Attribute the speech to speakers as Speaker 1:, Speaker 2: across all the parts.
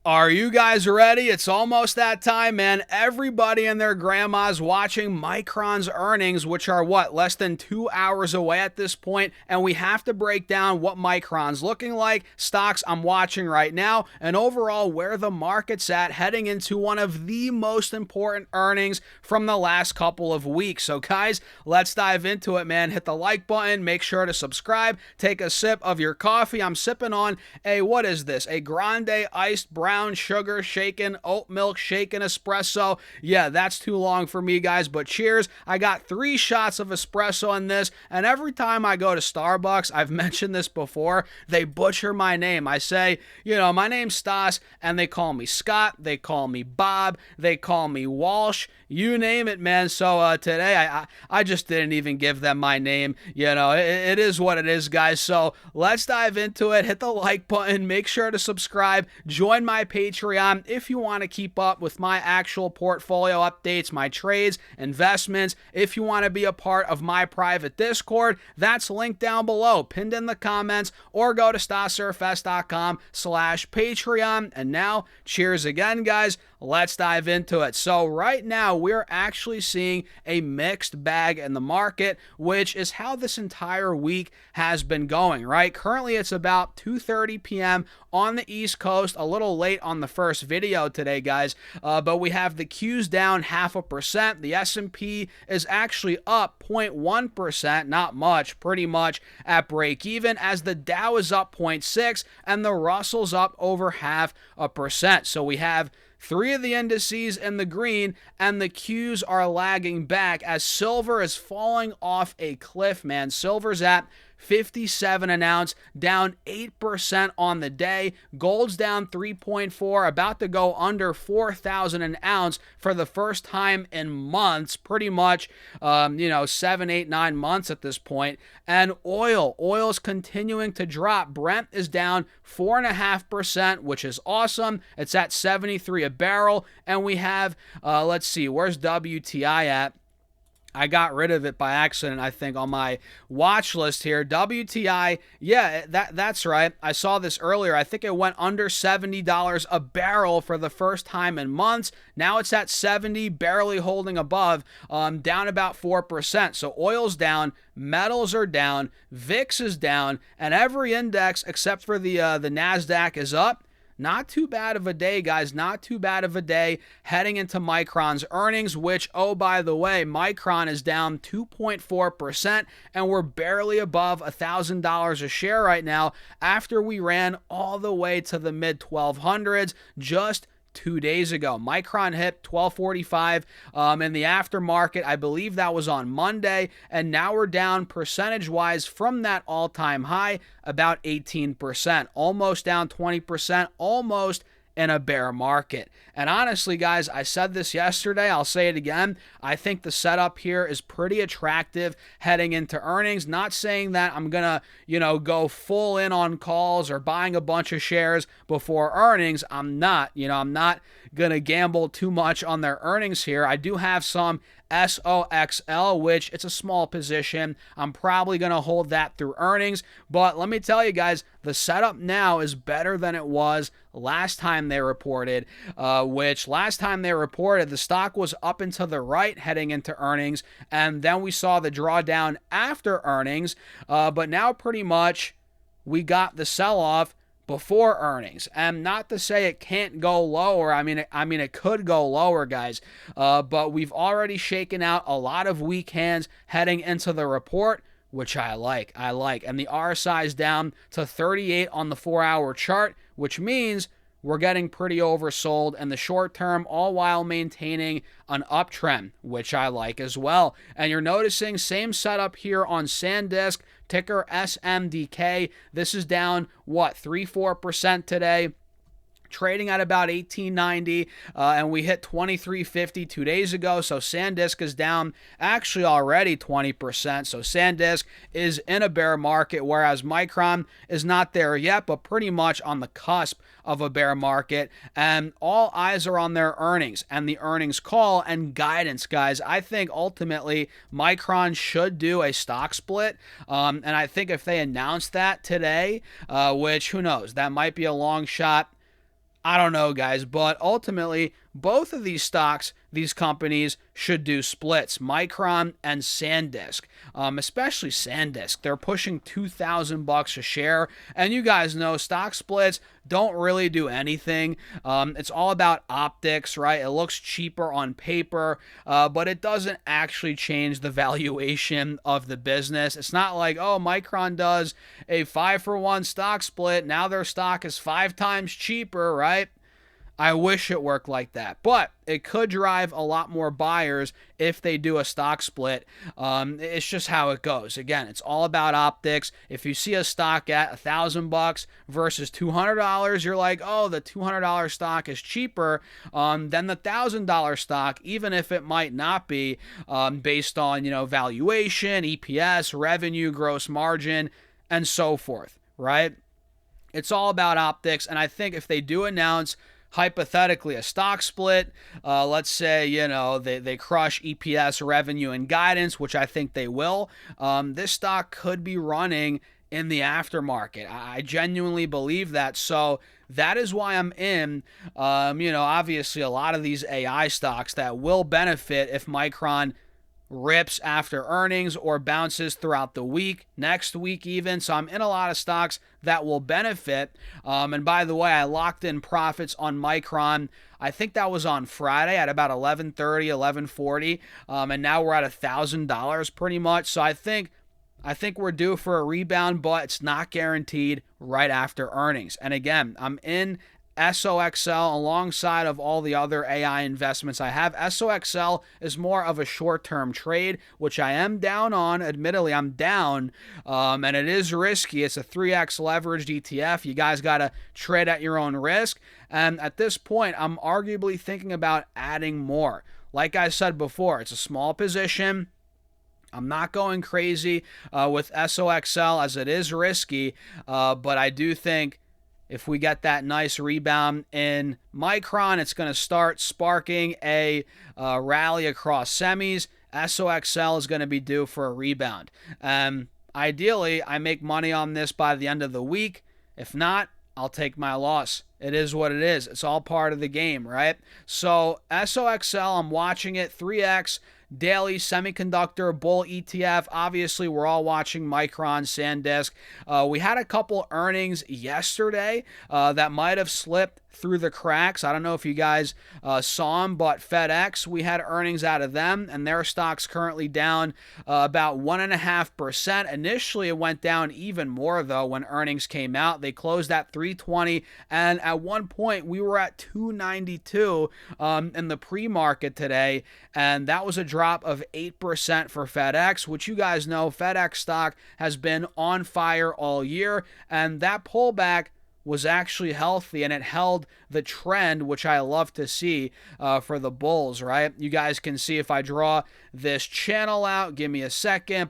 Speaker 1: Are you guys ready? It's almost that time, man. Everybody and their grandma's watching Micron's earnings, which are less than 2 hours away at this point, and we have to break down what Micron's looking like, stocks I'm watching right now, and overall where the market's at heading into one of the most important earnings from the last couple of weeks. So guys, let's dive into it, man. Hit the like button, make sure to subscribe, take a sip of your coffee. I'm sipping on what is this? A grande iced brown sugar shaken oat milk shaken espresso. Yeah, that's too long for me, guys, but cheers. I got 3 shots of espresso in this, and every time I go to Starbucks, I've mentioned this before, they butcher my name. I say, my name's Stas, and they call me Scott, they call me Bob, they call me Walsh, you name it, man. So today, I just didn't even give them my name. It is what it is, guys. So let's dive into it. Hit the like button, make sure to subscribe, join my Patreon if you want to keep up with my actual portfolio updates, my trades, investments. If you want to be a part of my private Discord, that's linked down below, pinned in the comments, or go to stasurfs.com/Patreon. And now, cheers again, guys. Let's dive into it. So right now, we're actually seeing a mixed bag in the market, which is how this entire week has been going, right? Currently, it's about 2:30 p.m. on the East Coast, a little late on the first video today, guys, but we have the Q's down 0.5%. The S&P is actually up 0.1%, not much, pretty much at break even, as the Dow is up 0.6 and the Russell's up over 0.5%. So we have 3 of the indices in the green, and the Qs are lagging back as silver is falling off a cliff, man. Silver's at 57 an ounce, down 8% on the day. Gold's down 3.4, about to go under 4,000 an ounce for the first time in months, pretty much, 7, 8, 9 months at this point. And oil's continuing to drop. Brent is down 4.5%, which is awesome. It's at 73 a barrel. And we have, let's see, where's WTI at? I got rid of it by accident, I think, on my watch list here. WTI, yeah, that's right. I saw this earlier. I think it went under $70 a barrel for the first time in months. Now it's at 70, barely holding above, down about 4%. So oil's down, metals are down, VIX is down, and every index except for the NASDAQ is up. Not too bad of a day, guys. Not too bad of a day heading into Micron's earnings, which, oh, by the way, Micron is down 2.4%, and we're barely above $1,000 a share right now after we ran all the way to the mid-1200s just 2 days ago. Micron hit 1245 in the aftermarket. I believe that was on Monday, and now we're down percentage-wise from that all-time high about 18%, almost down 20%, almost in a bear market. And honestly, guys, I said this yesterday, I'll say it again, I think the setup here is pretty attractive heading into earnings. Not saying that I'm gonna, go full in on calls or buying a bunch of shares before earnings. I'm not gonna gamble too much on their earnings here. I do have some SOXL, which it's a small position. I'm probably going to hold that through earnings. But let me tell you guys, the setup now is better than it was last time they reported, which last time they reported, the stock was up and to the right heading into earnings. And then we saw the drawdown after earnings. But now pretty much we got the sell-off before earnings. And not to say it can't go lower. I mean it could go lower, guys. But we've already shaken out a lot of weak hands heading into the report, which I like. And the RSI is down to 38 on the 4-hour chart, which means we're getting pretty oversold in the short term, all while maintaining an uptrend, which I like as well. And you're noticing same setup here on SanDisk, ticker SMDK. This is down, 3-4% today, trading at about 1890, and we hit 2350 2 days ago. So SanDisk is down actually already 20%. So SanDisk is in a bear market, whereas Micron is not there yet, but pretty much on the cusp of a bear market. And all eyes are on their earnings and the earnings call and guidance, guys. I think ultimately Micron should do a stock split, and I think if they announce that today, which who knows, that might be a long shot. I don't know, guys, but ultimately, both of these stocks, these companies, should do splits. Micron and SanDisk, especially SanDisk, they're pushing $2,000 a share, and you guys know stock splits don't really do anything. It's all about optics, right? It looks cheaper on paper, but it doesn't actually change the valuation of the business. It's not like, oh, Micron does a 5-for-1 stock split. Now their stock is 5 times cheaper, right? I wish it worked like that, but it could drive a lot more buyers if they do a stock split. It's just how it goes. Again, it's all about optics. If you see a stock at $1,000 versus $200, you're like, oh, the $200 stock is cheaper than the $1,000 stock, even if it might not be, based on valuation, EPS, revenue, gross margin, and so forth. Right? It's all about optics, and I think if they do announce hypothetically a stock split, let's say they crush EPS, revenue, and guidance, which I think they will, this stock could be running in the aftermarket. I genuinely believe that. So that is why I'm in obviously a lot of these AI stocks that will benefit if Micron rips after earnings or bounces throughout the week, next week even. So I'm in a lot of stocks that will benefit. And by the way, I locked in profits on Micron. I think that was on Friday at about 11:30, 11:40, and now we're at $1,000 pretty much. So I think we're due for a rebound, but it's not guaranteed right after earnings. And again, I'm in SOXL alongside of all the other AI investments I have. SOXL is more of a short-term trade, which I am down on. Admittedly, I'm down, and it is risky. It's a 3x leveraged ETF. You guys got to trade at your own risk. And at this point, I'm arguably thinking about adding more. Like I said before, it's a small position. I'm not going crazy with SOXL as it is risky, but I do think if we get that nice rebound in Micron, it's going to start sparking a rally across semis. SOXL is going to be due for a rebound. Ideally, I make money on this by the end of the week. If not, I'll take my loss. It is what it is. It's all part of the game, right? So SOXL, I'm watching it, 3X. Daily semiconductor bull ETF. Obviously, we're all watching Micron, SanDisk. We had a couple earnings yesterday that might have slipped through the cracks. I don't know if you guys saw them, but FedEx, we had earnings out of them, and their stock's currently down about 1.5%. Initially, it went down even more, though, when earnings came out. They closed at 320, and at one point, we were at 292 in the pre-market today, and that was a drop of 8% for FedEx, which you guys know FedEx stock has been on fire all year, and that pullback was actually healthy, and it held the trend, which I love to see for the bulls, right? You guys can see if I draw this channel out, give me a second,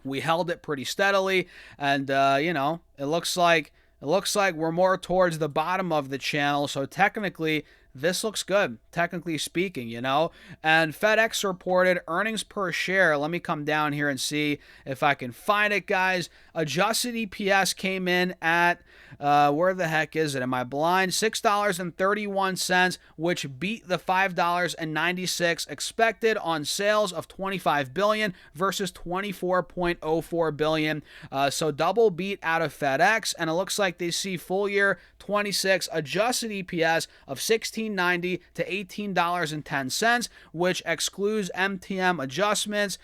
Speaker 1: we held it pretty steadily, and it looks like we're more towards the bottom of the channel, so technically this looks good, technically speaking, And FedEx reported earnings per share. Let me come down here and see if I can find it, guys. Adjusted EPS came in at, where the heck is it? Am I blind? $6.31, which beat the $5.96 expected on sales of $25 billion versus $24.04 billion. So double beat out of FedEx, and it looks like they see full year 26 adjusted EPS of $16.90 to $18.10, which excludes MTM adjustments,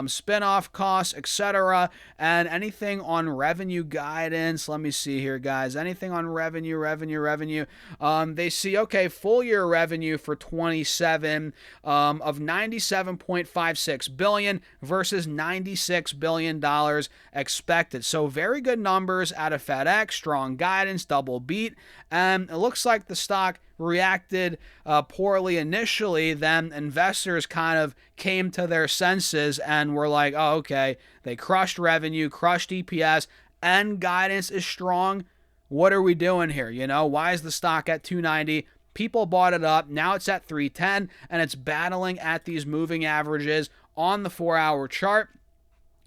Speaker 1: spin-off costs, etc., and anything on revenue guidance. Let me see here, guys. Anything on revenue. They see, okay, full year revenue for 27 of $97.56 billion versus $96 billion expected. So very good numbers out of FedEx, strong guidance, double beat, and it looks like the stock reacted poorly initially. Then investors kind of came to their senses and were like, oh, okay, they crushed revenue, crushed EPS, and guidance is strong. What are we doing here? Why is the stock at 290? People bought it up. Now it's at 310, and it's battling at these moving averages on the 4-hour chart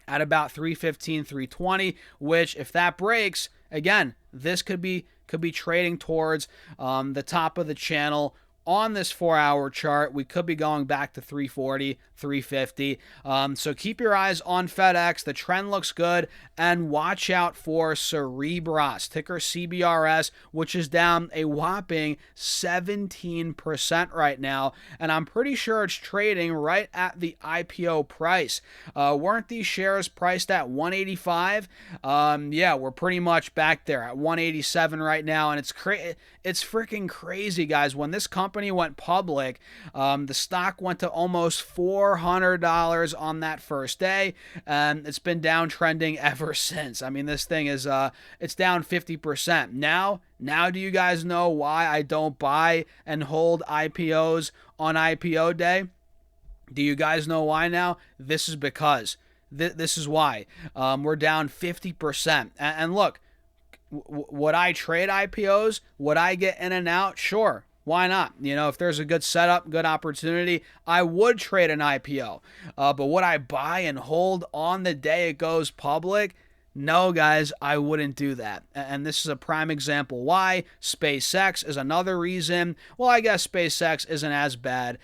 Speaker 1: at about 315, 320, which if that breaks, again, this could be could be trading towards the top of the channel. On this 4-hour chart, we could be going back to 340, 350. So keep your eyes on FedEx. The trend looks good. And watch out for Cerebras, ticker CBRS, which is down a whopping 17% right now. And I'm pretty sure it's trading right at the IPO price. Weren't these shares priced at 185? Yeah, we're pretty much back there at 187 right now. And it's freaking crazy, guys. When this company went public, the stock went to almost $400 on that first day, and it's been downtrending ever since. I mean, this thing is it's down 50%. Now do you guys know why I don't buy and hold IPOs on IPO day? Do you guys know why now? This is because this is why we're down 50%. And look, would I trade IPOs? Would I get in and out? Sure. Why not? You know, if there's a good setup, good opportunity, I would trade an IPO. But would I buy and hold on the day it goes public? No, guys, I wouldn't do that. And this is a prime example why. SpaceX is another reason. Well, I guess SpaceX isn't as bad.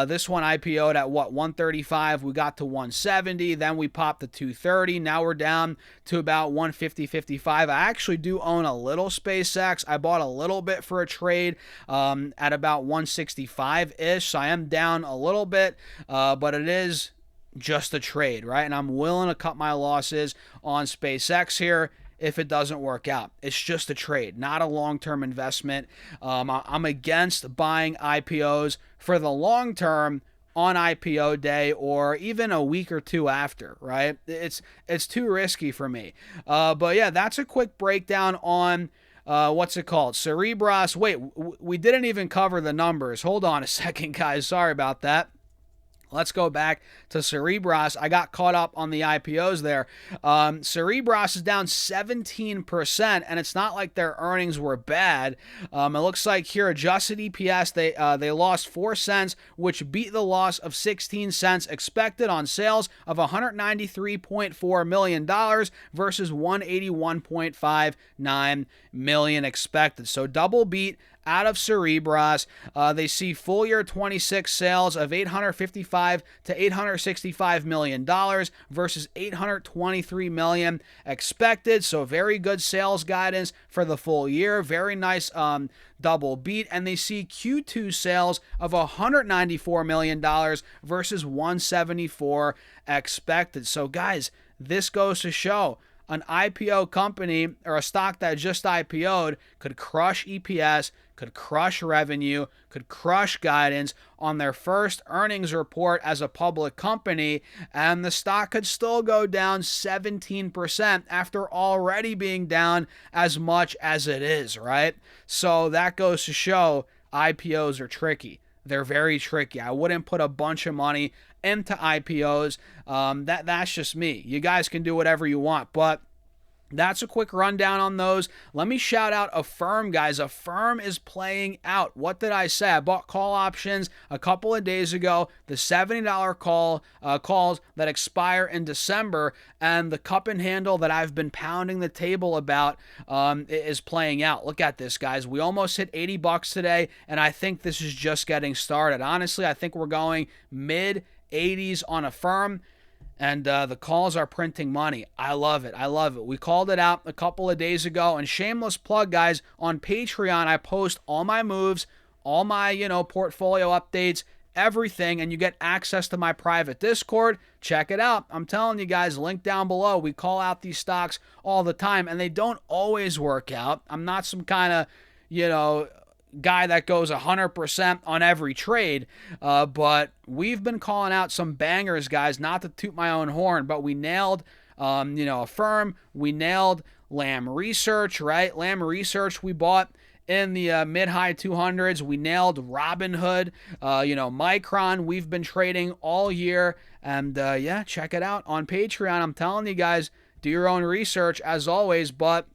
Speaker 1: This one IPO'd at what, 135? We got to 170. Then we popped to 230. Now we're down to about 150, 55. I actually do own a little SpaceX. I bought a little bit for a trade at about 165-ish. So I am down a little bit, but it is just a trade, right? And I'm willing to cut my losses on SpaceX here if it doesn't work out. It's just a trade, not a long-term investment. I'm against buying IPOs for the long term on IPO day or even a week or two after, right? It's too risky for me. But yeah, that's a quick breakdown on what's it called? Cerebras. Wait, we didn't even cover the numbers. Hold on a second, guys. Sorry about that. Let's go back to Cerebras. I got caught up on the IPOs there. Cerebras is down 17%, and it's not like their earnings were bad. It looks like here, adjusted EPS, they lost 4 cents, which beat the loss of 16 cents expected on sales of $193.4 million versus $181.59 million expected. So double beat out of Cerebras. They see full year 26 sales of $855 to $865 million versus $823 million expected. So very good sales guidance for the full year. Very nice double beat. And they see Q2 sales of $194 million versus $174 expected. So guys, this goes to show an IPO company or a stock that just IPO'd could crush EPS, could crush revenue, could crush guidance on their first earnings report as a public company, and the stock could still go down 17% after already being down as much as it is, right? So that goes to show IPOs are tricky. They're very tricky. I wouldn't put a bunch of money into IPOs. That's just me. You guys can do whatever you want, but that's a quick rundown on those. Let me shout out Affirm, guys. Affirm is playing out. What did I say? I bought call options a couple of days ago. The $70 calls that expire in December, and the cup and handle that I've been pounding the table about is playing out. Look at this, guys. We almost hit $80 today, and I think this is just getting started. Honestly, I think we're going mid-80s on Affirm. And the calls are printing money. I love it. I love it. We called it out a couple of days ago. And shameless plug, guys, on Patreon, I post all my moves, all my, portfolio updates, everything. And you get access to my private Discord. Check it out. I'm telling you guys, link down below. We call out these stocks all the time. And they don't always work out. I'm not some kind of, guy that goes 100% on every trade, but we've been calling out some bangers, guys, not to toot my own horn, but we nailed Affirm, we nailed Lam Research, right? Lam Research we bought in the mid-high 200s. We nailed Robinhood, Micron we've been trading all year, and yeah, check it out on Patreon. I'm telling you guys, do your own research as always, but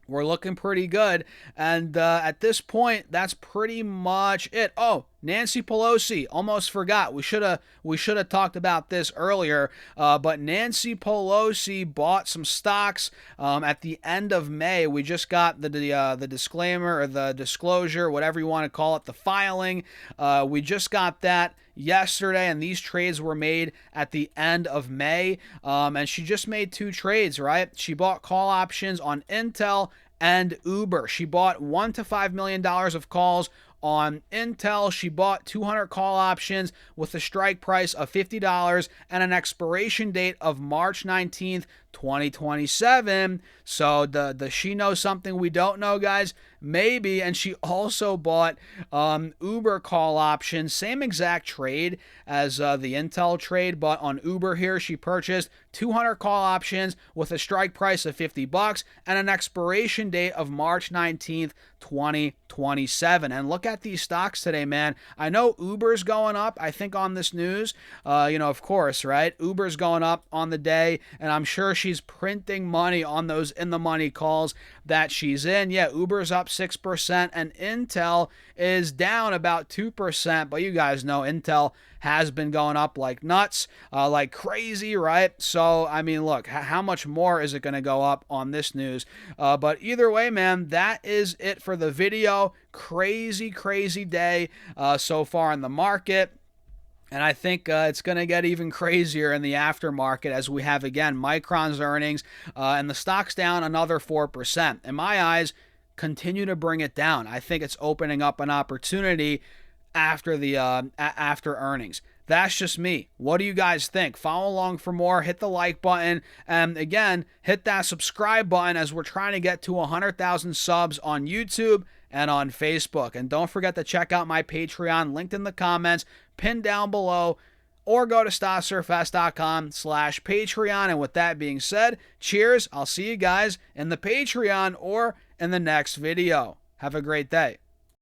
Speaker 1: we're looking pretty good. And at this point, that's pretty much it. Oh, Nancy Pelosi, almost forgot. We should have talked about this earlier. But Nancy Pelosi bought some stocks at the end of May. We just got the disclaimer or the disclosure, whatever you want to call it, the filing. We just got that yesterday, and these trades were made at the end of May. And she just made 2 trades, right? She bought call options on Intel and Uber. She bought $1 to $5 million of calls on Intel. She bought 200 call options with a strike price of $50 and an expiration date of March 19th, 2027. So does she know something we don't know, guys? Maybe. And she also bought Uber call options, same exact trade as the Intel trade, but on Uber here she purchased 200 call options with a strike price of $50 and an expiration date of March 19th, 2027. And look at these stocks today, man. I know Uber's going up, I think, on this news. Of course, right? Uber's going up on the day, and I'm sure she's printing money on those in the money calls that she's in. Yeah, Uber's up 6% and Intel is down about 2%, but you guys know Intel has been going up like nuts, like crazy, right? So, I mean, look, how much more is it going to go up on this news? But either way, man, that is it for the video. Crazy, crazy day so far in the market. And I think it's going to get even crazier in the aftermarket as we have, again, Micron's earnings and the stock's down another 4%. In my eyes, continue to bring it down. I think it's opening up an opportunity after the after earnings. That's just me. What do you guys think? Follow along for more. Hit the like button. And again, hit that subscribe button as we're trying to get to 100,000 subs on YouTube and on Facebook. And don't forget to check out my Patreon, linked in the comments, pinned down below, or go to stocksurfs.com/Patreon. And with that being said, cheers. I'll see you guys in the Patreon or in the next video. Have a great day.